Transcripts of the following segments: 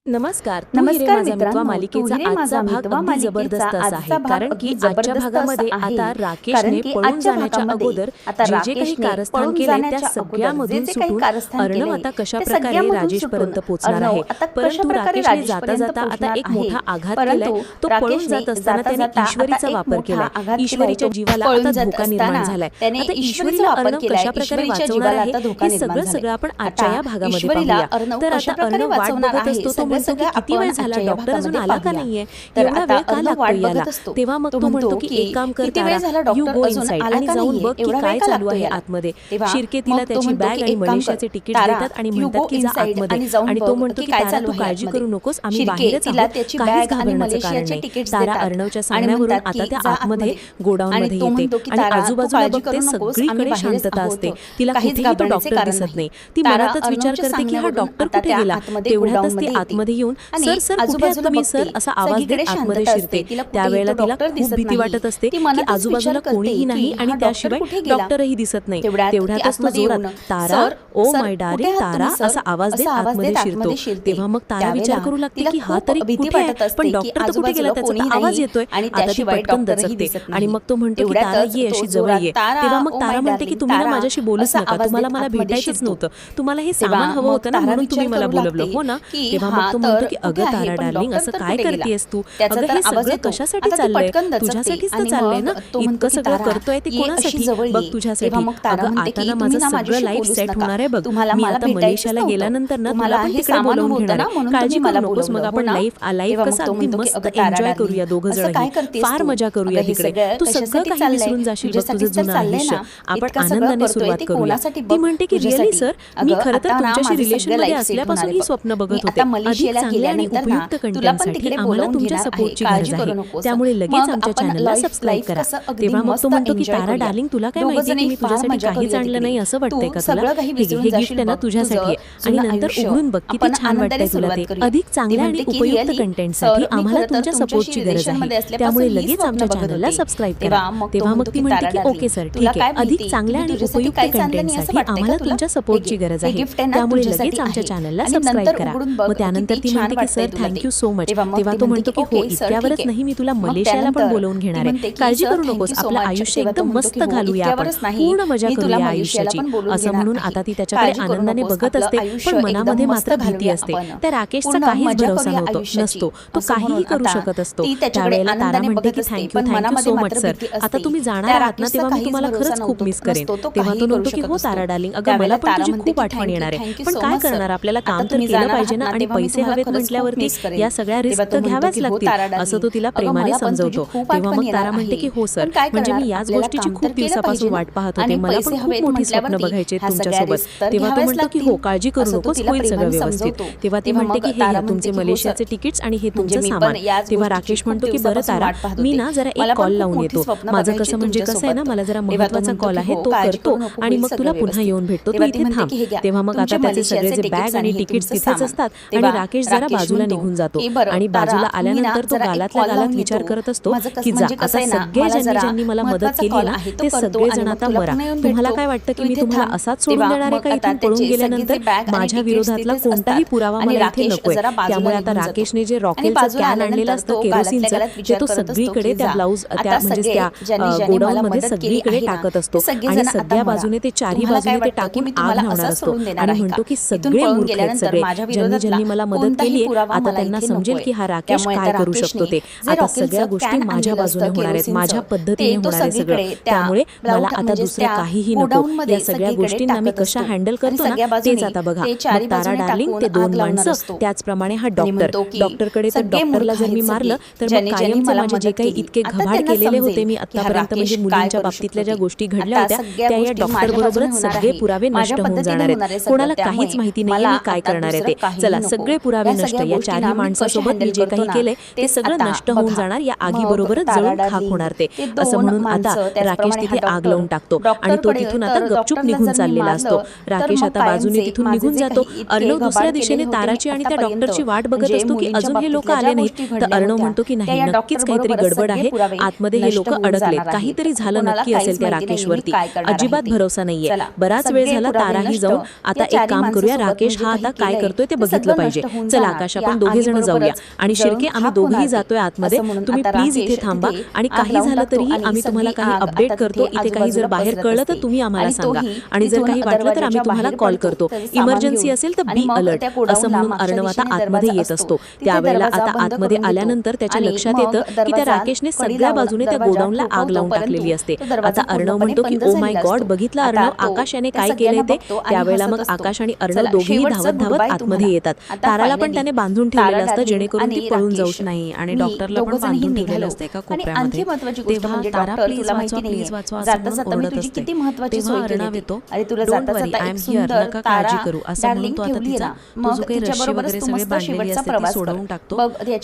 नमस्कार. तू हिरे नमस्कार माझा मित्र मित्रांनो, मालिकेचा तू हिरे आजचा माझा भाग मित्र अगदी मालिकेचा जबरदस्त असा आजचा आहे भाग कारण अगदी की आजच्या जबरदस्त भागामध्ये असा आहे. आता कारण राकेशने की पळून आजच्या जाण्याच्या भागामध्ये अगोदर आता जे काही राकेशने कारस्थान पळून केले त्या जाण्याच्या सगळ्यामधून अगोदर जे काही सुटून कारस्थान अर्णव केलंय, आता कशा ते प्रकारे सगळ्यामधून राजेशपर्यंत सुटून पोहोचणार अर्णव आहे. आता परंतु कशाप्रकारे राकेशने जाता राजेशपर्यंत जाता आता पोहोचणार एक आहे. मोठा आघात परंतु केलाय. तो पळून राकेशने जात असताना जाता त्याने जाता आता ईश्वरीचा एक वापर मोठा केलाय. आघात केलाय. ईश्वरीच्या तो जीवाला पळून आता जात धोका निर्माण असताना झालाय. त्याने आता ईश्वरीचा ईश्वरीला वापर अर्णव केलाय. कशा प्रकारे ईश्वरीच्या वाचवणार जीवाला आहे आता धोका हे निर्माण सगळं झालाय. सगळं आपण आता आजच्या या भागामध्ये ईश्वरीला पाहूया. अर्णव तर आता कशाप्रकारे अर्णव वाट वाचवणार बघत आहे, असतो. तो सगळं म्हणतो की सगळं किती वेळ आपण झाला आजच्या या डॉक्टर अजून भागामध्ये आला का पाहूया. नाहीये, तर एवढा आता वेळ का अर्णव वाट लागतोय याला. बघत असतो. तेव्हा मग तो म्हणतो की एक काम कर किती वेळ झाला तारा, यू डॉक्टर गो अजून इनसाइड आला आणि का जाऊन नाहीये, बघ की एवढा काय वेळ का चालू आहे लागतोय आतमध्ये. तेव्हा शिर्के तिला मग तो त्याची म्हणतो बॅग की आणि एक काम कर, मलेशियाचे तिकीट तारा, देतात आणि you म्हणतात go की जा inside आतमध्ये. आणि जाऊन आणि बघ तो म्हणतो की की काय तारा चालू तू आहे काळजी आतमध्ये. करू नकोस, आम्ही शिर्के बाहेरच तिला आहोत, त्याची काहीच बॅग आणि घाबरण्याचं कारण मलेशियाचे नाही. तिकीट्स तारा देतात अर्णवच्या आणि सांगण्यावरून म्हणतात आता की त्या जा आतमध्ये आतमध्ये. गोडाऊनमध्ये आणि तो येते म्हणतो की आणि तारा, तू आजूबाजूला काळजी बघते करू नकोस, आम्ही सगळीकडे बाहेरच शांतता आहोत. असते. तिला काहीच कुठेही तो घाबरण्याचे डॉक्टर कारण दिसत नाही. नाही. ती तारा मनातच विचार अर्णवच्या करते की हा सांगण्यावरून डॉक्टर आता कुठे त्या गेला. आतमध्ये तेवढ्यातच ती गोडाऊनमध्ये आतमध्ये येऊन आणि सर सर कुठे आहात आजूबाजूला तुम्ही सर बघते. असा आवाज देत सगळीकडे आतमध्ये शांतता शिरते. असते. तिला कुठेही त्यावेळेला तो तिला डॉक्टर खूप दिसत भीती नाही. वाटत असते ती की मनातच आजूबाजूला विचार करते कोणीही की नाही हा आणि डॉक्टर त्याशिवाय कुठे गेला. डॉक्टरही दिसत नाही. तेवढ्यात ती तेवढ्यातच तो आतमध्ये जोरात येऊन, तारा सर, ओ सर, माय कुठे डार्लिंग आहात तारा तुम्ही, सर? असा आवाज देत आतमध्ये शिरतो. तेव्हा मग तारा विचार करू लागते की हा तरी कुठे आहे, पण डॉक्टर तर कुठे गेला, त्याचा तर आवाज येतोय. आता ती पटकन दचकते आणि मग तो म्हणतो की तारा ये अशी जवळ ये. तेव्हा मग तारा म्हणते की तुम्ही ना माझ्याशी बोलूच नका, तुम्हाला मला भेटायचंच नव्हतं, तुम्हाला हे सामान हवं होतं ना म्हणून तुम्ही मला बोलवलं हो ना. तेव्हा मग तो म्हणतो की अगं तारा डार्लिंग असं काय करतेस तू, अगं हे सगळं कशासाठी चाललंय, तुझ्यासाठीच तर चाललंय ना, इतकं सगळं करतोय ते कोणासाठी, बघ तुझ्यासाठी. अगं आता ना माझं सगळं लाईफ सेट होणार आहे बघ, मी आता मलेशियाला गेल्यानंतर ना तुला पण तिकडे बोलवून घेणार आहे, काळजी करू नकोस. मग आपण लाईफ कसं अगदी मस्त एन्जॉय करूया दोघं जणही, फार मजा करूया तिकडे, तू सगळं काही विसरून जाशील बघ तुझं जुनं आयुष्य, आपण आनंदाने सुरुवात करूया. ती म्हणते की रिअली सर, मी खरं तर तुमच्याशी रिलेशनमध्ये असल्यापासून ही स्वप्न बघत होते. अधिक चांगल्या आणि उपयुक्त कंटेंटसाठी आम्हाला तुमच्या सपोर्टची गरज आहे, त्यामुळे लगेच आमच्या चॅनलला सबस्क्राईब करा. तेव्हा मग तो म्हणतो की तारा डार्लिंग तुला काय माहिती की मी तुझ्यासाठी काहीच आणलं नाही असं वाटतंय का तुला, हे गिफ्ट आहे ना तुझ्यासाठी आणि नंतर उघडून बघ किती छान वाटतंय तुला ते. अधिक चांगल्या आणि उपयुक्त कंटेंटसाठी आम्हाला तुमच्या सपोर्टची गरज आहे, त्यामुळे लगेच आमच्या चॅनलला सबस्क्राईब करा. तेव्हा मग ती म्हणते की ओके सर ठीक आहे, अधिक चांगल्या आणि उपयुक्त कंटेंटसाठी आम्हाला तुमच्या सपोर्टची गरज आहे, त्यामुळे लगेच आमच्या चॅनलला सबस्क्राईब करा. मग त्यानंतर ती म्हणते की सर थँक्यू सो मच. तेव्हा तो म्हणतो की हो इतक्यावरच नाही, मी तुला मलेशियाला पण बोलवून घेणार आहे, काळजी करू नकोस, आपलं आयुष्य एकदम मस्त घालूया आपण, पूर्ण मजा करूया आयुष्याची. असं म्हणून आता ती त्याच्याकडे आनंदाने बघत असते, पण मनामध्ये मात्र भीती असते. त्या राकेशचा काहीच भरोसा नसतो, तो काहीही करू शकत असतो. त्यावेळेला तारा म्हणते की थँक्यू सो मच सर, आता तुम्ही जाणार आहात ना तेव्हा मी तुम्हाला खरंच खूप मिस करेन. तेव्हा तो म्हणतो की हो तारा डार्लिंग, अगं मला पण तुझी खूप आठवण येणार आहे, पण काय करणार, आपल्याला काम तर केलं पाहिजे ना, आणि पैसे हवेत म्हटल्यावरती या सगळ्या रिस्क घ्याव्याच लागतील, असं तो तिला प्रेमाने समजवतो. तेव्हा मग तारा म्हणते की हो सर, म्हणजे मी याच गोष्टीची खूप दिवसापासून वाट पाहत होते, मला पण खूप मोठी स्वप्न बघायचे तुमच्यासोबत. तेव्हा तो म्हणतो की हो काळजी करू नकोस, होईल सगळं व्यवस्थित. तेव्हा ती म्हणते की हे तुमचे मलेशियाचे तिकीट्स आणि हे तुमचं सामान. तेव्हा राकेश म्हणतो की बरं तारा, मी ना जरा एक कॉल लावून येतो, माझं कसं म्हणजे कसं आहे ना, मला जरा महत्त्वाचा कॉल आहे तो करतो आणि मग तुला पुन्हा येऊन भेटतो, तू इथे थांब. तेव्हा मग आता त्याचे सगळे जे बॅग आणि तिकीट्स तिथेच असतात आणि राकेश जरा बाजूला निघून जातो आणि बाजूला आल्यानंतर तो गालातल्या गालात विचार करत असतो की जा आता सगळे ज्यांनी मला मदत केली ना ते सगळे जण आता मरा. तुम्हाला काय वाटतं की मी तुम्हाला असाच सोडून देणार आहे का इथून पळून गेल्यानंतर? माझ्या विरोधातला कोणताही पुरावा मला इथे नकोय. त्यामुळे आता राकेशने जे रॉकेलचं कॅन आणलेलं असतं केरोसिनचं ते तो सगळीकडे त्या ब्लाऊज त्या म्हणजे त्या गोडाऊन मध्ये सगळीकडे टाकत असतो आणि सगळ्या बाजूने ते चारही बाजूने ते टाकून आग लावणार असतो आणि म्हणतो की सगळे मूर्ख आहेत सगळे, ज्यांनी मला मदत केली आता त्यांना समजेल की हा राकेश काय करू शकतो ते. आता सगळ्या गोष्टी माझ्या बाजूने होणार आहेत, माझ्या पद्धतीने होणार आहे सगळं, त्यामुळे मला आता दुसरं काहीही नको. या सगळ्या गोष्टींना मी कशा हँडल करतो ना तेच आता बघा. मग तारा डार्लिंग ते दोन माणसं, त्याचप्रमाणे हा डॉक्टरकडे तर डॉक्टरला जर मी मारलं तर मग कायमचे माझे जे काही इतके घबाड केलेले होते मी आतापर्यंत म्हणजे मुलींच्या बाबतीतल्या ज्या गोष्टी घडल्या होत्या त्या या डॉक्टर बरोबरच सगळे पुरावे नष्ट होऊन जाणार आहेत. कोणाला काहीच माहिती नाहीये मी काय करणार आहे ते. चला सगळे पुरावे नष्ट, या चारही माणसासोबत मी जे काही केलंय ते सगळं नष्ट होऊन जाणार, या आगी बरोबरच जळून खाक होणार ते. असं म्हणून आता राकेश तिथे आग लावून टाकतो आणि तो तिथून आता गपचूप निघून चाललेला असतो. राकेश आता बाजूने तिथून निघून जातो. अर्णव दुसऱ्या दिशेने ताराची आणि त्या डॉक्टरची वाट बघत असतो की अजून हे लोक आले नाहीत. तर अर्णव म्हणतो की नाही, नक्कीच काहीतरी गडबड आहे, आतमध्ये हे लोक अडकलेत, काहीतरी झालं नक्की असेल त्या राकेशवरती, अजिबात भरोसा नाहीये. बराच वेळ झाला, ताराही जाऊन आता एक काम करूया, राकेश हा आता काय करतोय ते बघितलं पाहिजे. चल आकाश, आपण दोघे जण जाऊया. आणि शिर्के, आम्ही दोघेही जातोय आतमध्ये, तुम्ही प्लीज इथे थांबा आणि काही झालं तरीही आम्ही तुम्हाला काही अपडेट करतो. इथे काही जर बाहेर कळलं तर तुम्ही आम्हाला सांगा आणि जर काही वाटलं तर आम्ही तुम्हाला कॉल करतो. इमर्जन्सी असेल तर बी अलर्ट, असं म्हणून अर्णव आता आतमध्ये येत असतो. त्यावेळेला आता आतमध्ये आल्यानंतर त्याच्या लक्षात येतं की त्या राकेशने सगळ्या बाजूने त्या गोडाऊनला आग लावून टाकलेली असते. आता अर्णव म्हणतो की ओ माय गॉड, बघितलं अर्णव, आकाश याने काय केलंय ते. त्यावेळेला मग आकाश आणि अर्णव दोघेही धावत धावत आतमध्ये येतात. ताराला पण त्याने बांधून ठेवलेलं असतं जेणेकरून ती पळून जाऊच नाही आणि डॉक्टरला पण बांधून ठेवलेलं असतं एका कोपऱ्यामध्ये. तेव्हा तारा प्लीज वाचवा, प्लीज वाचवा असं म्हणून ओरडत असते. तेव्हा अर्णव येतो, don't worry, I am here, नका काळजी करू असं म्हणून तो आता तिचा तो जो काही रश्शी वगैरे सगळे बांधलेली असते ती सोडवून टाकतो.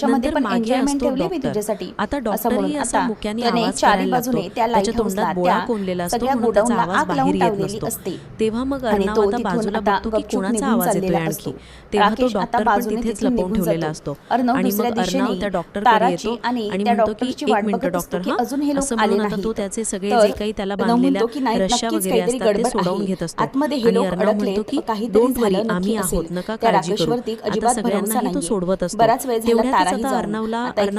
नंतर मागे असतो डॉक्टर. आता डॉक्टरही असा मुक्याने आवाज करायला लागतो. त्याच्या तोंडात बोळा कोंडलेला असतो म्हणून त्याचा आवाज बाहेर येत नसतो. तेव्हा मग अर्णव आता बाजूला बघतो की कोणाचा आवाज येतोय आणखी. तेव्हा तो डॉक्टर पण तिथेच लपवून ठेवलेला असतो आणि मग अर्णव त्या डॉक्टरकडे येतो आणि म्हणतो की एक मिनिट डॉक्टर, हा असं म्हणून आता तो त्याचे सगळे जे काही त्याला बांधलेल्या रश्या वगैरे असतात ते सोडवून घेत असतो. आणि अर्णव म्हणतो की डोंट वरी, आम्ही आहोत, नका काळजी करू. आता सगळ्यांनाही तो सोडवत असतो. तेवढ्यातच आता अर्णव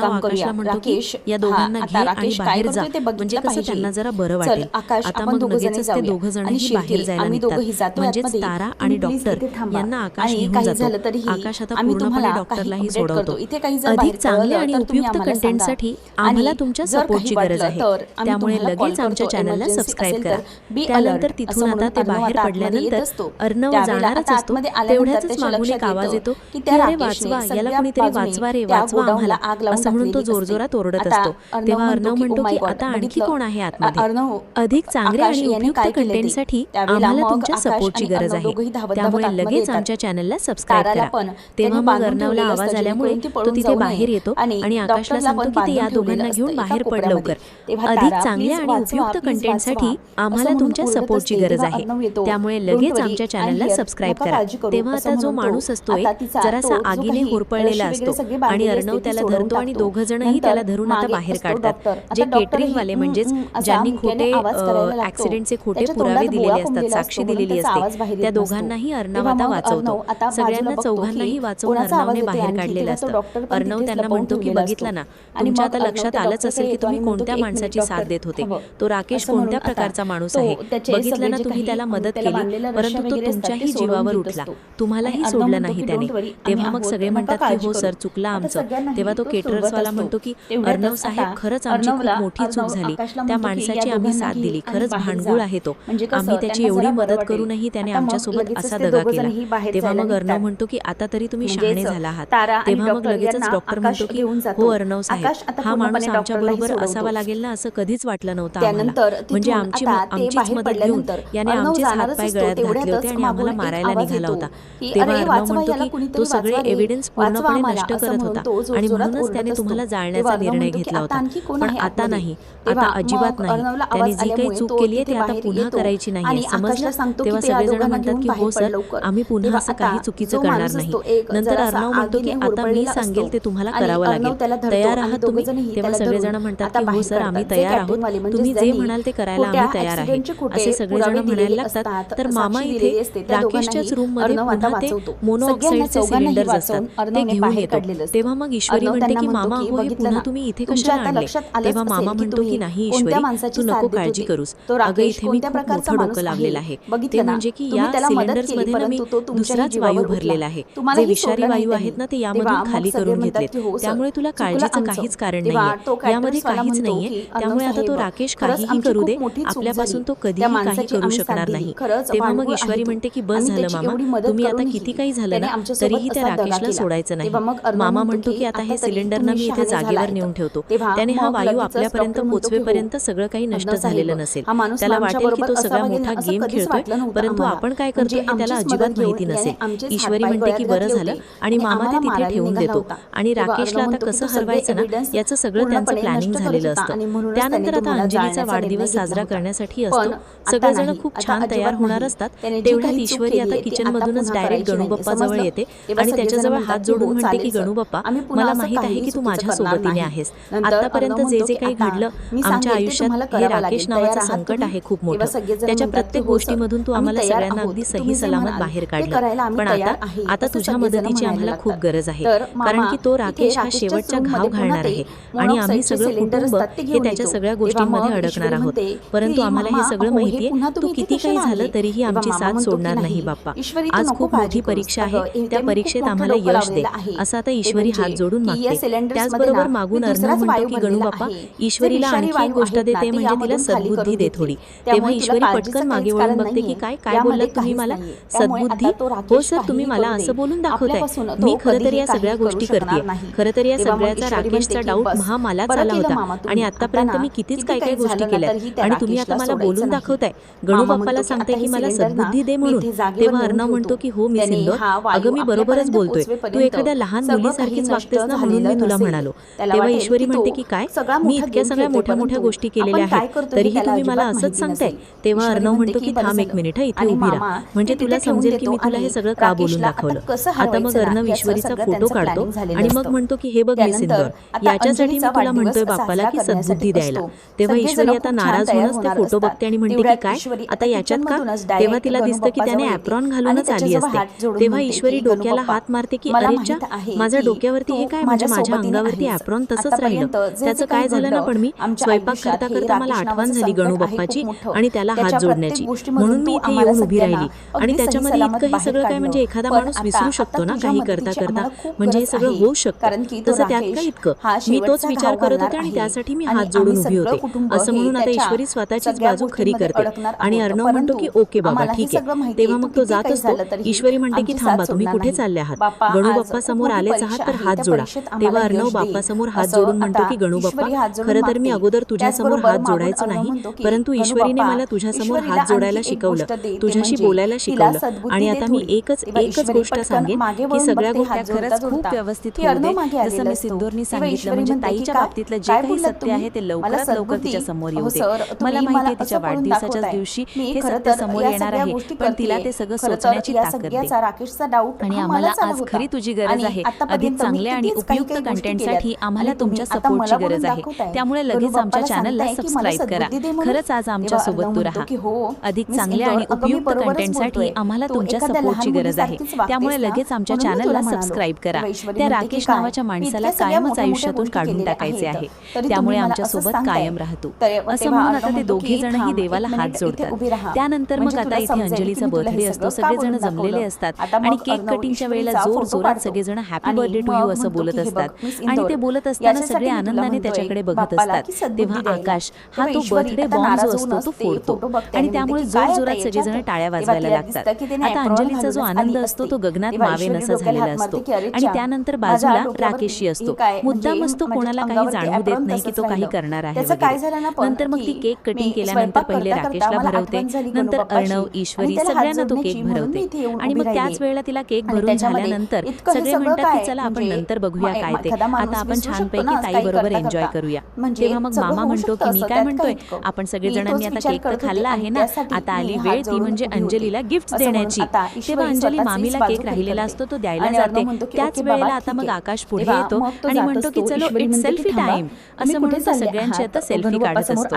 आकाशला म्हणतो की या दोघांना घे आणि बाहेर जा, म्हणजे कसं त्यांना जरा बरं वाटेल. आता मग लगेचच ते दोघं जणही बाहेर जायला निघतात. म्हणजेच तारा आणि डॉक्टर यांना आकाश घेऊन जातो. आकाश आता पूर्णपणे डॉक्टरलाही सोडवतो. अधिक चांगले आणि उपयुक्त कंटेंटसाठी आम्हाला तुमच्या सपोर्टची गरज आहे. त्यामुळे लगेच आमच्या चॅनलला सबस्क्राईब करा. त्यानंतर तिथून आता ते बाहेर पडल्यानंतर अर्णव जाणारच असतो. तेवढ्याच मागून एक आवाज येतो की अरे वाचवा, याला कुणीतरी वाचवा रे, वाचवा आम्हाला, असं म्हणून तो जोरजोरात ओरडत असतो. तेव्हा अर्णव म्हणतो की आता आणखी कोण आहे आतमध्ये. अधिक चांगले आणि उपयुक्त कंटेंटसाठी आम्हाला तुमच्या सपोर्टची गरज आहे. त्यामुळे लगेच आमच्या चॅनलला सबस्क्राईब करा. तेव्हा मग अर्णवला आवाज आल्यामुळे तो तिथे बाहेर येतो आणि आकाशला सांगतो की ते या दोघांना घेऊन बाहेर पड लवकर. अधिक चांगले आणि उपयुक्त कंटेंटसाठी आम्हाला तुमच्या सपोर्टची गरज आहे. त्यामुळे लगेच आमच्या चॅनलला सबस्क्राईब करा. तेव्हा आता जो माणूस असतोय जरासा आगीने होरपळलेला असतो आणि अर्णव त्याला धरतो आणि दोघं जणही त्याला धरून आता बाहेर काढतात. जे केटरिंग वाले म्हणजेच ज्यांनी खोटे ऍक्सिडेंटचे खोटे पुरावे दिलेले असतात, साक्षी दिलेली असते, त्या दोघांनाही अर्णव आता वाचवतो. सगळ्यांना चौघांनाही वाचवून अर्णवने बाहेर काढलेलं असतं. अर्णव त्यांना म्हणतो की बघितलं ना, तुमच्या आता लक्षात आलंच असेल की तुम्ही कोणत्या माणसाची साथ देत होते. तो राकेश कोणत्या प्रकारचा माणूस आहे. बघितलं ना, तुम्ही त्याला मदत केली परंतु तो तुमच्याही जीवावर उठला, तुम्हालाही सोडलं नाही त्याने. तेव्हा मग सगळे म्हणतात की हो सर, चुकलं आमचं. तेव्हा तो केटरर्सवाला म्हणतो की अर्णव साहेब, खरंच आमची खूप मोठी चूक झाली. त्या माणसाची आम्ही साथ दिली, खरंच भांडगुळ आहे तो. आम्ही त्याची एवढी मदत करूनही त्याने आमच्यासोबत असा दगा केला. तेव्हा मग अर्णव म्हणतो की आता तरी तुम्ही शहाणे झाला आहात. तेव्हा मग लगेचच डॉक्टर म्हणतो की हो अर्णव साहेब, हा माणूस आमच्या बरोबर असावा लागेल ना, असं कधीच वाटलं नव्हतं आम्हाला. म्हणजे आमचीच मदत घेऊन याने आमचेच हातपाय गळ्यात घातले होते आणि आम्हाला मारायला निघाला होता. तेव्हा अर्णव म्हणतो की तो सगळे एव्हिडन्स पूर्णपणे नष्ट करत होता आणि म्हणूनच त्याने तुम्हाला जाळण्याचा निर्णय घेतला होता. पण आता नाही, आता अजिबात नाही. त्याने जी काही चूक केली आहे ती आता पुन्हा करायची नाही, समजलं. तेव्हा सगळेजण म्हणतात की हो सर, आम्ही पुन्हा असं काही चुकीचं करणार नाही. नंतर अर्णव म्हणतो की आता मी सांगेल ते तुम्हाला करावं लागेल, तयार आहात तुम्ही. तेव्हा सगळेजण म्हणतात की हो सर, आम्ही तयार आहोत, तुम्ही जे म्हणाल ते करायला आम्ही तयार आहे, असे सगळेजण म्हणायला लागतात. तर मामा इथे राकेशच्याच रूम मध्ये पुन्हा ते मोनोऑक्साईडचे सिलेंडर्स असतात ते घेऊन येतो. तेव्हा मग ईश्वरी म्हणते की मामा हो, हे पुन्हा तुम्ही इथे कशाला आणले. तेव्हा मामा म्हणतो की नाही ईश्वरी, तू नको काळजी करूस, अगं इथे मी खूप मोठं डोकं लावलेलं आहे. ते म्हणजे की या सिलेंडर्स मध्ये ना मी दुसराच वायू भरलेला आहे. जे विषारी वायू आहेत ना ते यामधून खाली करून घेतलेत. त्यामुळे तुला काळजीचं काहीच कारण नाहीये, यामध्ये काहीच नाहीये. त्यामुळे आता तो राकेश काहीही करू दे, आपल्यापासून तो कधीही काही करू शकणार नाही. तेव्हा मग ईश्वरी म्हणते की बस झालं मामा, तुम्ही आता किती काही झालं ना तरीही त्या राकेशला सोडायचं नाही. मामा म्हणतो की आता हे सिलेंडर ना मी इथे जागेवर नेऊन ठेवतो, त्याने हा वायू आपल्यापर्यंत पोचवेपर्यंत सगळं काही नष्ट झालेलं नसेल. त्याला वाटेल की तो सगळा मोठा गेम खेळतोय, परंतु आपण काय करतोय हे त्याला अजिबात माहिती नसेल. ईश्वरी म्हणते की बरं झालं आणि मामा ते तिथे ठेवून देतो आणि राकेशला आता कसं हरवायचं ना याचं सगळं त्यांचं प्लॅनिंग झालेलं असतं. त्यानंतर आता अंजलीचा वाढदिवस साजरा करण्यासाठी असतो. सगळेजण खूप छान तयार होणार असतात. तेवढ्यात ईश्वरी आता किचन मधूनच डायरेक्ट गणूबाप्पा जवळ येते आणि त्याच्याजवळ हात जोडून म्हणते की गणूबाप्पा, मला माहित आहे की तू माझ्या सोबतीने आहेस. आतापर्यंत जे जे काही घडलं आमच्या आयुष्यात, हे राकेश नावाचं संकट आहे खूप मोठं. त्याच्या प्रत्येक गोष्टीमधून तू आम्हाला सगळ्यांना अगदी सही सलामत बाहेर काढलं. पण आता तुझ्या मदतीची आम्हाला खूप गरज आहे, कारण की तो राकेश हा शेवटचा घाव घालणार आहे आणि आम्ही सगळं कुटुंब हे त्याच्या सगळ्या गोष्टींमध्ये अडकणार आहोत. परंतु आम्हाला हे सगळं माहितीये, तू किती काही झालं तरीही आमची साथ सोडणार नाही बाप्पा. आज खूप मोठी परीक्षा आहे, त्या परीक्षेत आम्हाला यश दे असं आता ईश्वरी हात जोडून मागते. त्याचबरोबर मागून अर्णव म्हणतो की गणू बाप्पा, ईश्वरीला आणखी एक गोष्ट देते, म्हणजे तिला सद्बुद्धी दे थोडी. तेव्हा ईश्वरी पटकन मागे वळून बघते की काय बोललात तुम्ही मला? सद्बुद्धी? हो सर, तुम्ही मला असं बोलून दाखवताय. मी खरं तर या सगळ्या गोष्टी करते. खरं तर या सगळ्याचा राकेशचा डाऊट मलाच आला होता आणि आतापर्यंत मी कितीच काय काय गोष्टी केल्यात आणि तुम्ही आता मला बोलून दाखवताय. गणू बाप्पाला सांगते की मला सद्बुद्धी दे म्हणून. तेव्हा अर्णव म्हणतो की हो मी सिंदूर, अगं मी बरोबरच बोलतोय. तू एखाद्या लहान मुलीसारखीच वागतेस ना, म्हणून मी तुला म्हणालो. तेव्हा ईश्वरी म्हणते की काय, मी इतक्या सगळ्या मोठ्या मोठ्या गोष्टी केलेल्या आहेत तरीही तुम्ही मला असंच सांगताय. तेव्हा अर्णव म्हणतो की थांब एक मिनिट, इथे उभी राहा, म्हणजे तुला समजेल की मी तुला हे सगळं का बोलून दाखवलं. आता मग अर्णव ईश्वरीचा फोटो काढतो आणि मग म्हणतो की हे बघ मी सिंदूर, याच्यासाठी मी तुला म्हणतोय बाप्पाला की सद्बुद्धी द्यायला. तेव्हा ईश्वरी आता नाराज होऊनच ते फोटो बघते आणि म्हणते की काय आता याच्यात का? तेव्हा तिला दिसतं की त्याने ॲप्रॉन घालूनच आली असते. तेव्हा ईश्वरी डोक्याला हात मारते की अरेच्या, माझ्या डोक्यावरती हे काय, म्हणजे माझ्या अंगावरती ॲप्रॉन तसंच राहिलं. त्याचं काय झालं ना, पण मी स्वयंपाक करता करता मला आठवण झाली गणू बाप्पाची आणि त्याला हात जोडण्याची, म्हणून मी इथे येऊन उभी राहिली. आणि त्याच्यामध्ये इतकं हे सगळं काय, म्हणजे एखादा माणूस विसरू शकतो ना काही करता करता, म्हणजे हे सगळं होऊ शकतं. तसं त्यात काय इतकं, मी तोच विचार करत होते आणि त्यासाठी मी हात जोडून उभी होते असं म्हणून आता ईश्वरी स्वतःचीच बाजू खरी करते. आणि अर्णव म्हणतो की ओके बाबा ठीक आहे. तेव्हा मग तो जात असतो. ईश्वरी म्हणते की थांबा, तुम्ही कुठे चालले आहात? गणू बाप्पा समोर आलेच आहात तर हात जोडा. तेव्हा अर्णव बाप्पा समोर हात जोडून म्हणतो की गणू बाप्पा, खरं तर मी अगोदर तुझ्यासमोर हात जोडायचो नाही, परंतु ईश्वरीने मला तुझ्यासमोर हात जोडायला शिकवलं, तुझ्याशी बोलायला शिकवलं. आणि आता मी एकच गोष्ट सांगेन की सगळ्या गोष्टी खरंच खूप व्यवस्थित होऊ दे. जसं मी सिंदूरनी सांगितलं, म्हणजे ताईच्या बाबतीतलं जे काही सत्य आहे ते लवकरात लवकर तिच्या समोर येऊ दे. मला माहिती आहे तिच्या वाढदिवसाच्याच दिवशी हे सत्य समोर येणार आहे, पण तिला ते सगळं सोचण्याची ताकद दे. आणि आम्हाला आज खरी तुझी गरज आहे. अधिक चांगल्या आणि उपयुक्त कंटेंटसाठी आम्हाला तुमच्या सपोर्टची गरज आहे. त्यामुळे लगेच आमच्या चॅनलला सबस्क्राईब करा. खरंच आज आमच्या सोबत तू राहा. अधिक चांगल्या आणि उपयुक्त कंटेंटसाठी आम्हाला तुमच्या सपोर्टची गरज आहे. त्यामुळे लगेच आमच्या चॅनलला सबस्क्राईब करा. त्या राकेश नावाच्या माणसाला कायमच आयुष्यातून काढून टाकायचे आहे, त्यामुळे आमच्या सोबत कायम राहतो असं म्हणून आता ते दोघे जणही देवाला हात जोडतात. त्यानंतर मग आता इथे अंजलीचा बर्थडे असतो. सगळेजण जमलेले असतात आणि केक कटिंगच्या वेळेला जोर जोरात सगळेजण हॅपी बर्थडे टू यू असं बोलत असतात. आणि ते बोलत असताना सगळे आनंदाने त्याच्याकडे बघत असतात. तेव्हा आकाश हा तो बर्थडे बॉम्ब जो असतो तो फोडतो आणि त्यामुळे जोर जोरात सगळेजण टाळ्या वाजवायला लागतात. आता अंजलीचा जो आनंद असतो तो गगनात मावेनासा झालेला असतो. आणि त्यानंतर बाजूला राकेशही असतो. मुद्दाम असतो, कोणाला काही जाणवू देत नाही की तो काही करणार आहे वगैरे. नंतर मग ती केक कटिंग केल्यानंतर पहिले राकेशला भरवते, नंतर अर्णव, ईश्वरी सगळ्यांना तो केक भरवते. आणि मग त्याच वेळेला तिला केक भरून झाल्यानंतर सगळे म्हणतात की चला आपण नंतर बघूया काय ते, आता आपण छानपैकी ताई बरोबर एन्जॉय करूया. तेव्हा मग मामा म्हणतो की मी काय म्हणतोय, आपण सगळेजणांनी आता केक तर खाल्ला आहे ना, आता आली वेळ ती म्हणजे अंजलीला गिफ्ट देण्याची. तेव्हा अंजली मामीला केक राहिलेला असतो तो द्यायला जाते. त्याच वेळेला आता मग आकाश पुढे येतो आणि म्हणतो की चलो इट्स सेल्फी टाइम असं म्हणून तो सगळ्यांची आता सेल्फी काढत असतो.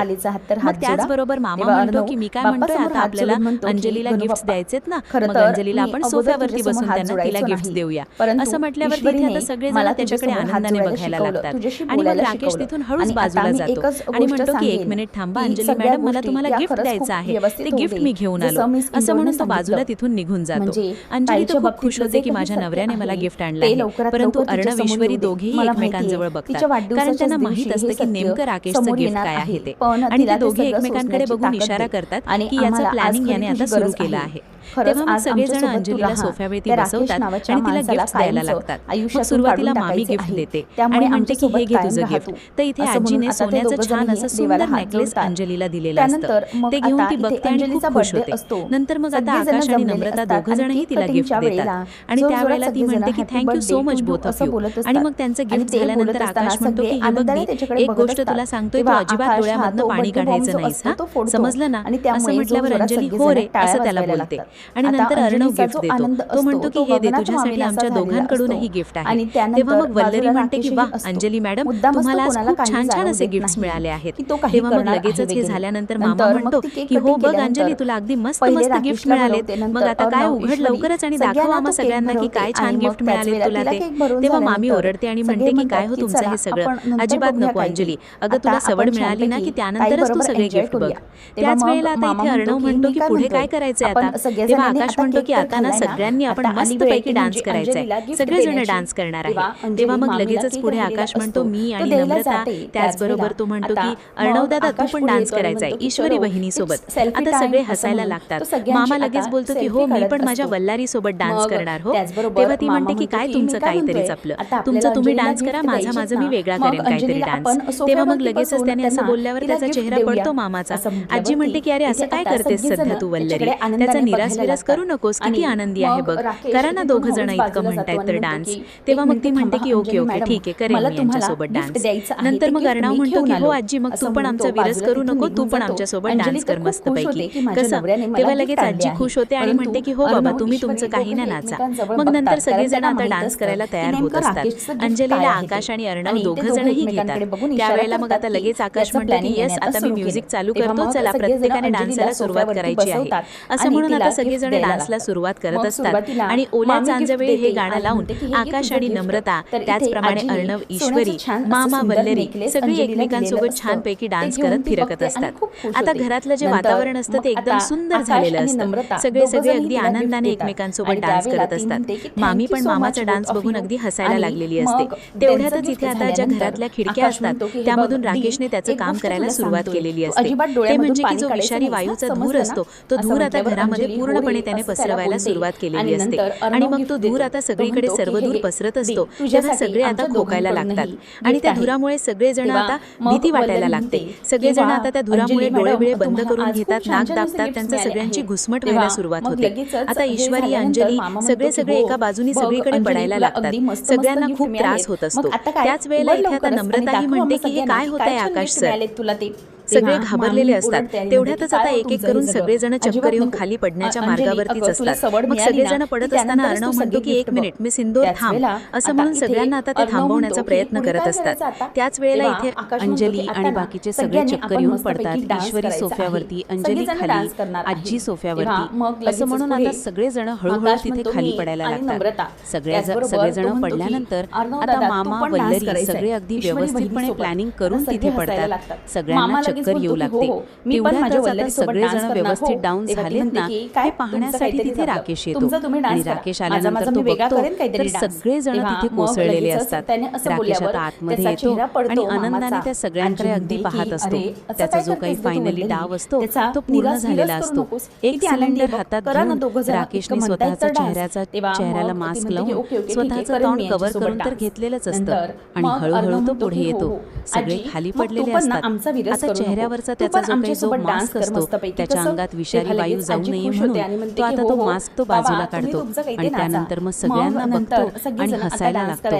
मग त्याचबरोबर मामा म्हणतो की मी काय म्हणतोय, आता आपल्याला अंजलीला गिफ्ट द्यायचेत ना, मग अंजलीला आपण सोफ्यावरती बसून त्यांना तिला गिफ्ट देऊया असं म्हटल्यावर तिथे आता सगळेजण त्याच्याकडे आनंदाने बघायला लागतात. आणि मग राकेश तिथून हळूच बाजूला जातो आणि म्हणतो की एक मिनिट थांबा अंजली मॅडम, मला तुम्हाला गिफ्ट द्यायचं आहे, ते गिफ्ट मी घेऊन आलो असं म्हणून तो बाजूला तिथून निघून जातो. अंजली तर खूप खुश होते की माझ्या नवऱ्याने मला गिफ्ट आणलं, परंतु अर्णव, ईश्वरी दोघेही एकमेकांजवळ बघतात, कारण त्यांना माहित असतं की नेमकं राकेशचं गिफ्ट काय आहे ते. आणि ते दोघे एकमेकांकडे बघून इशारा करतात की याचं प्लॅनिंग याने आता सुरू केलं आहे. तेव्हा मग सगळेजण अंजलीला सोफ्यावरती बसवतात आणि तिला गिफ्ट द्यायला लागतात. मग सुरुवातीला मामी गिफ्ट देते आणि म्हणते की हे घे तुझं गिफ्ट. तर इथे आजीने सोन्याचं छान असं सुंदर नेकलेस अंजलीला दिलेलं असतं. ते घेऊन ती बघते आणि खूप खुश होते. नंतर मग आता आकाश आणि नम्रता दोघं जणही तिला गिफ्ट देतात आणि त्यावेळेला ती म्हणते की thank you so much both of you. आणि मग त्यांचं गिफ्ट झाल्यानंतर आकाश म्हणतो की हे बघ मी एक गोष्ट तुला सांगतोय, तू अजिबात डोळ्यामधनं पाणी काढायचं नाहीस, हा समजलं ना. असं म्हटल्यावर अंजली हो रे असं त्याला बोलते. आणि नंतर अर्णव गिफ्ट देतो. तो म्हणतो की हे दे, तुझ्यासाठी आमच्या दोघांकडूनही गिफ्ट आहे. तेव्हा मग वल्लरी म्हणते की वाह अंजली मॅडम, तुम्हाला आज खूप छान छान असे गिफ्ट्स मिळाले आहेत. तेव्हा मग लगेचच हे झाल्यानंतर मामा म्हणतो की हो बघ अंजली, तुला अगदी मस्त मस्त गिफ्ट मिळालेत. मग आता काय, उघड लवकरच आणि दाखव आम्हा सगळ्यांना की काय छान गिफ्ट मिळाले तुला ते. तेव्हा मामी ओरडते आणि म्हणते की काय हो तुमचं हे सगळं, अजिबात नको अंजली. अगं तुला सवड मिळाली ना की त्यानंतरच तू सगळे गिफ्ट बघ. त्याच वेळेला आता इथे अर्णव म्हणतो की पुढे काय करायचंय आता. तेव्हा आकाश म्हणतो की आता ना सगळ्यांनी आपण मस्तपैकी डान्स करायचंय, सगळेजण डान्स करणार आहे. तेव्हा मग लगेचच पुढे आकाश म्हणतो मी आणि नम्रता. त्याचबरोबर तो म्हणतो की अर्णव दादा तू पण डान्स करायचा आहे ईश्वरी बहिणीसोबत. आता सगळे हसायला लागतात. मामा लगेच बोलतो की हो मी पण माझ्या वल्लारी सोबत डान्स करणार हो. तेव्हा ती म्हणते की काय तुमचं काहीतरीच आपलं, तुमचं तुम्ही डान्स करा, माझं मी वेगळा करेन काहीतरी डान्स. तेव्हा मग लगेचच त्याने असं बोलल्यावर त्याचा चेहरा पडतो मामाचा. आजी म्हणते की अरे असं काय करतेस सध्या तू वल्लरी, त्याचा निराश विरास करू नकोस, किती आनंदी आहे बघ, करा ना दोघ जण इतकं म्हणतायत तर डान्स. तेव्हा मग ती म्हणते की ओके ओके ठीक आहे करेन मी यांच्यासोबत डान्स. नंतर मग अर्णव म्हणतो की हो आजी मग तू पण आमचा विरस करू नको, तू पण आमच्यासोबत डान्स कर मस्तपैकी. कसं, तेव्हा लगेच आजी खुश होते आणि म्हणते की हो बाबा तुम्ही तुमचं काही ना नाचा. मग नंतर सगळेजण आता डान्स करायला तयार होत असतात. अंजलीला आकाश आणि अर्णव दोघं जणही घेतात. त्यावेळेला मग आता लगेच आकाश म्हणतो की येस आता मी म्युझिक चालू करतो, चला प्रत्येकाने डान्सला सुरुवात करायची आहे. असं म्हणून आता सगळेजण डान्सला सुरुवात करत असतात. आणि ओल्या चांजवेळी हे गाणं लावून आकाश आणि नम्रता, त्याचप्रमाणे अर्णव ईश्वरी, मामा वल्लरी सगळी एकमेकांसोबत छानपैकी डान्स करत फिरकत असतात. आता घरातलं जे वातावरण असतं ते एकदम सुंदर झालेलं असतं. सगळे अगदी आनंदाने एकमेकांसोबत डान्स करत असतात. मामी पण मामाचा डान्स बघून अगदी हसायला लागलेली असते. तेवढ्यातच इथे आता ज्या घरातल्या खिडक्या असतात त्यामधून राकेशने त्याचं काम करायला सुरुवात केलेली असते. ते म्हणजे की जो विषारी वायूचा धूर असतो तो धूर आता घरामध्ये पूर्णपणे त्याने पसरवायला सुरुवात केलेली असते. आणि मग तो धूर आता सगळीकडे सर्वदूर पसरत असतो. तेव्हा सगळे आता खोकायला लागतात आणि त्या धुरामुळे सगळेजण आता भीती वाटायला लागते. सगळेजण आता त्या धुरामुळे डोळे बंद करून घेतात, नाक दाबतात, त्यांच्या सगळ्यांची घुसमट व्हायला सुरुवात होते. आता ईश्वरी, अंजली सगळे एका बाजूनी सगळीकडे पडायला लागतात. सगळ्यांना खूप त्रास होत असतो. त्याच वेळेला इथे आता नम्रताही म्हणते की हे काय होतंय आकाश सर. सगळे घाबरलेले असतात. तेवढ्यातच आता एक एक करून सगळेजण चक्कर येऊन खाली पडण्याच्या मार्गावरतीच असतात. मग सगळेजण पडत असताना अर्णव म्हणतो की एक मिनिट मी सिंदूर थांब, असं म्हणून सगळ्यांना आता ते थांबवण्याचा प्रयत्न करत असतात. त्याच वेळेला इथे अंजली आणि बाकीचे सगळे चक्कर येऊन पडतात. ईश्वरी सोफ्यावरती, अंजली खाली, आजी सोफ्यावरती, असं म्हणून आता सगळेजण हळूहळू तिथे खाली पडायला लागतात. सगळेजण पडल्यानंतर आता मामा वल्लरी सगळे अगदी व्यवस्थितपणे प्लॅनिंग करून तिथे पडतात. सगळ्यांना चक्कर येऊ लागते. तेवढ्यातच आता सगळेजण व्यवस्थित डाऊन झालेत ना हे पाहण्यासाठी तिथे राकेश येतो. आणि राकेश आल्यानंतर तो बघतो तर सगळेजण तिथे कोसळलेले असतात. राकेश आता आतमध्ये येतो आणि आनंदाने त्या सगळ्यांकडे अगदी पाहत असतो. त्याचा जो काही फायनली डाव असतो तो पूर्ण झालेला असतो. एक सिलेंडर हातात घेऊन राकेशने स्वतःचा चेहऱ्याला मास्क लावून स्वतःचं तोंड कव्हर करून तर घेतलेलंच असतं. आणि हळूहळू तो पुढे येतो. सगळे खाली पडलेले असतात. आता चेहऱ्यावरचा त्याचा जो मास्क असतो त्याच्या अंगात विषारी वायू जाऊ नये म्हणून तो आता तो मास्क तो बाजूला काढतो. आणि त्यानंतर मग सगळ्यांना बघतो आणि हसायला लागतो.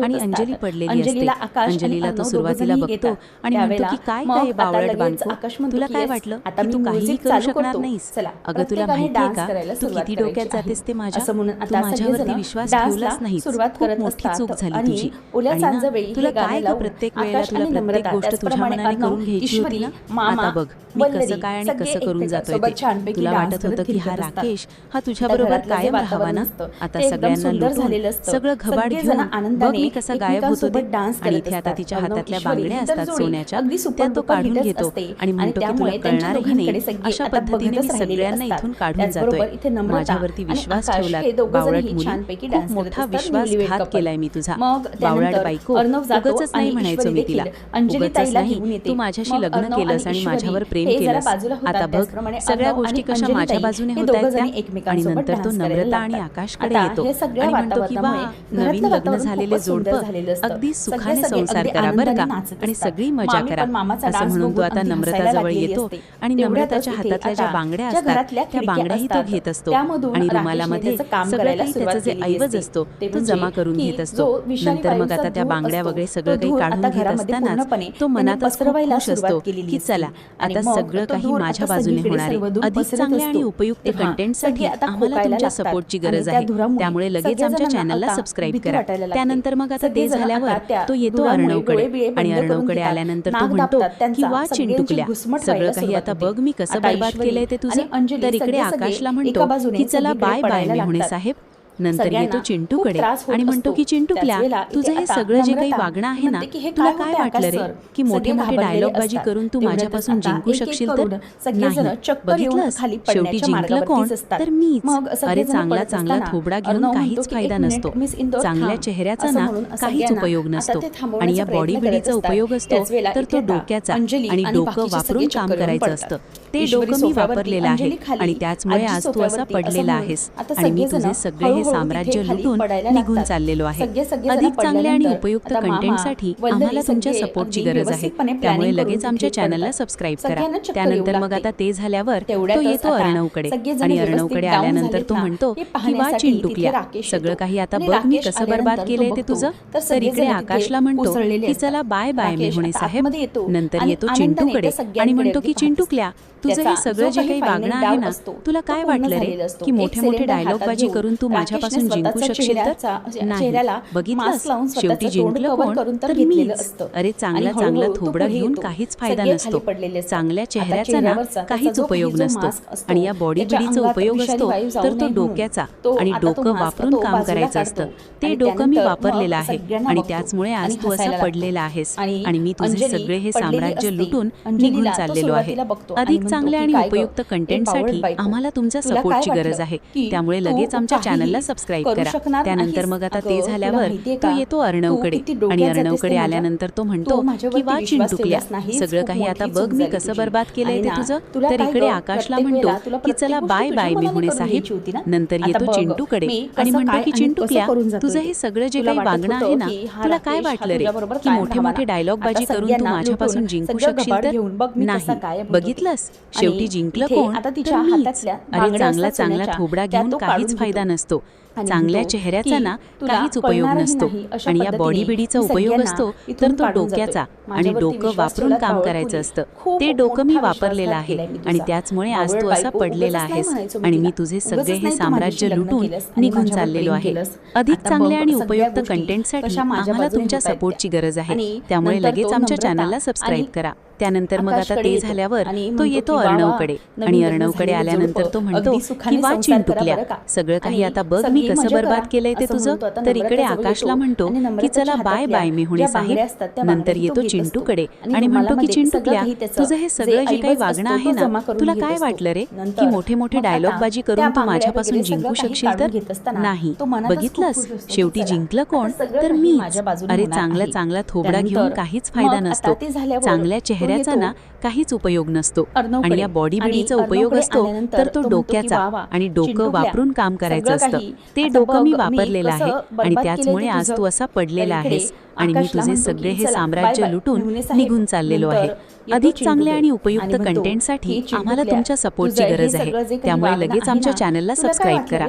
आणि अंजली पडलेली असते. अंजलीला तो सुरुवातीला बघतो आणि म्हणतो की काय काय बावळट बांधतो, तुला काय वाटलं की तू काहीही करू शकणार नाहीस. अगं तुला माहितीये का तू किती डोक्यात जातेस ते माझ्या, तू माझ्यावरती विश्वास ठेवलास नाहीस. खूप मोठी चूक झाली तुझी. आणि ना तुला काय ग प्रत्येक वेळेला तुला प्रत्येक गोष्ट तुझ्या मनाने करून घ्यायची होती ना. आता बघ मी कसं काय आणि कसं करून जातोय ते. तुला वाटत होतं की हा राकेश हा तुझ्या बरोबर कायम राहावा ना. आता सगळ्यांना लुटून सगळं घबाड घेऊन बघ मी कसा गायब होतो ते. आणि इथे आता तिच्या हातातल्या बांगड्या असतात सोन्याच्या, त्या तो काढून घेतो आणि म्हणतो की तुला कळणारही नाही. अशा पद्धतीने मी सगळ्यांना इथून काढून जातोय. माझ्यावरती विश्वास ठेवला बावळट मुली, खूप मोठा विश्वासघात केलाय मी तुझा. बावळट बायको, उगाचच नाही म्हणायचो मी तिला, उगाचच नाही तू माझ्याशी लग्न केलंस आणि माझ्यावर प्रेम केलंस. आता बघ सगळ्या गोष्टी कशा माझ्या बाजूने होत आहेत त्या. आणि नंतर तो नम्रता आणि आकाशकडे येतो आणि म्हणतो की वा नवीन लग्न झालेले जोडपं अगदी सुखाने संसार करा बरं का आणि सगळी मजा करा. असं म्हणून तो आता नम्रताजवळ येतो आणि नम्रताच्या हातातल्या ज्या बांगड्या असतात त्या बांगड्याही तो घेत असतो. आणि रुमालामध्ये सगळं काही त्याचं जे ऐवज असतो तो जमा करून घेत असतो. नंतर मग आता त्या बांगड्या वगैरे सगळं काही काढून घेत असतानाच तो मनातच खूप खुश असतो की चला आता सगळं काही माझ्या बाजूने होणार आहे. अधिक चांगल्या आणि उपयुक्त कंटेंटसाठी आम्हाला तुमच्या सपोर्टची गरज आहे. त्यामुळे लगेच आमच्या चॅनलला सबस्क्राईब करा. त्यानंतर मग आता ते झाल्यावर तो येतो अर्णवकडे आणि अर्णवकडे आल्यानंतर तो म्हणतो की वा चिंटुकल्या, सगळं काही आता बघ मी कसं बर्बाद केलंय ते तुझं. तर इकडे आकाशला म्हणतो की चला बाय बाय मेहुणे साहेब. नंतर येतो चिंटूकडे आणि म्हणतो की चिंटुकल्या, तुझं हे सगळं जे काही वागणं आहे ना, तुला काय वाटलं रे की मोठे मोठे डायलॉग बाजी करून तू माझ्यापासून जिंकू शकशील? तर नाही, बघितलंस शेवटी जिंकलं कोण? तर मीच. अरे चांगला चांगला थोबडा घेऊन काहीच फायदा नसतो. चांगल्या चेहऱ्याचा ना काहीच उपयोग नसतो आणि या बॉडी बिडीचा उपयोग असतो तर तो डोक्याचा, आणि डोकं वापरून काम करायचं असतं. ते डोकं मी वापरलेलं आहे आणि त्याचमुळे आज तू असा पडलेला आहेस आणि मी तुझे सगळे हे साम्राज्य लुटून निघून चाललेलो आहे. अधिक चांगल्या आणि उपयुक्त कंटेंटसाठी आम्हाला तुमच्या सपोर्टची गरज आहे. त्यामुळे लगेच आमच्या चॅनलला सबस्क्राईब करा. त्यानंतर मग आता ते झाल्यावर तो येतो अर्णवकडे आणि अर्णवकडे आल्यानंतर तो म्हणतो की वा चिंटुकल्या, सगळं काही आता बघ मी कसं बर्बाद केलंय ते तुझं. तर इकडे आकाशला म्हणतो की चला बाय बाय मेहुणे साहेब. नंतर येतो चिंटूकडे आणि म्हणतो की चिंटुकल्या, तुझं हे सगळं जे काही वागणं आहे ना, तुला काय वाटलं रे की मोठे मोठे डायलॉग बाजी करून तू माझ्यापासून जिंकू शकशील? तर नाही, बघितलंस शेवटी जिंकलं कोण? तर मीच. अरे चांगला चांगला थोबडा घेऊन काहीच फायदा नसतो. चांगल्या चेहऱ्याचा ना काहीच उपयोग नसतो आणि या बॉडी बिडीचा उपयोग असतो तर तो डोक्याचा, आणि डोकं वापरून काम करायचं असतं. ते डोकं मी वापरलेलं आहे आणि त्याचमुळे आज तू असा पडलेला आहेस आणि मी तुझे सगळे हे साम्राज्य लुटून निघून चाललेलो आहे. अधिक चांगल्या आणि उपयुक्त कंटेंटसाठी आम्हाला तुमच्या सपोर्टची गरज आहे. त्यामुळे लगेच आमच्या चॅनलला सबस्क्राईब करा. त्यानंतर मग आता ते झाल्यावर तो येतो अर्णवकडे आणि अर्णवकडे आल्यानंतर तो म्हणतो की वा चिंटुकल्या, सगळं काही आता बघ मी कसं बर्बाद केलंय ते तुझं. तर इकडे आकाशला म्हणतो की चला बाय बाय मेहुणे साहेब. नंतर येतो चिंटूकडे आणि म्हणतो की चिंटुकल्या, तुझं हे सगळं जे काही वागणं आहे ना, तुला काय वाटलं रे की मोठे मोठे डायलॉग बाजी करून तू माझ्यापासून जिंकू शकशील? तर नाही, बघितलंस शेवटी जिंकलं कोण? तर मीच. अरे चांगला चांगला थोबडा घेऊन काहीच फायदा नसतो. चांगल्या चेहऱ्याचा ना काहीच उपयोग नसतो आणि या बॉडी बिडीचा उपयोग असतो तर तो डोक्याचा, आणि डोकं वापरून काम करायचं असतं. ते डोकं मी वापरलेलं आहे आणि त्याचमुळे आज तू असा पडलेला आहेस आणि मी तुझे सगळे हे साम्राज्य लुटून निघून चाललेलो आहे. अधिक चांगल्या आणि उपयुक्त कंटेंटसाठी आम्हाला तुमच्या सपोर्टची गरज आहे. त्यामुळे लगेच आमच्या चॅनलला सबस्क्राईब करा. त्यानंतर मग आता ते झाल्यावर तो येतो अर्णवकडे आणि अर्णवकडे आल्यानंतर तो म्हणतो की वा चिंटुकल्या, सगळं काही आता बघ मी कसं बर्बाद केलंय ते तुझं. तर इकडे आकाशला म्हणतो की चला बाय बाय मेहुणे साहेब. नंतर येतो चिंटूकडे आणि म्हणतो की चिंटुकल्या, तुझं हे सगळं जे काही वागणं आहे ना, तुला काय वाटलं रे की मोठे मोठे डायलॉग बाजी करून तू माझ्यापासून जिंकू शकशील? तर नाही, बघितलंस शेवटी जिंकलं कोण? तर मीच. अरे चांगला चांगला थोबडा घेऊन काहीच फायदा नसतो. चांगल्या चेहऱ्याचा ना काहीच उपयोग नसतो आणि या बॉडी बिडीचा उपयोग असतो तर तो डोक्याचा, आणि डोकं वापरून काम करायचं असतं. ते डोकं मी वापरलेलं आहे आणि त्याचमुळे आज तू असा पडलेला आहेस आणि मी तुझे सगळे हे साम्राज्य लुटून निघून चाललेलो आहे. अधिक चांगल्या आणि उपयुक्त कंटेंटसाठी आम्हाला तुमच्या सपोर्टची गरज आहे. त्यामुळे लगेच आमच्या चॅनलला सबस्क्राईब करा.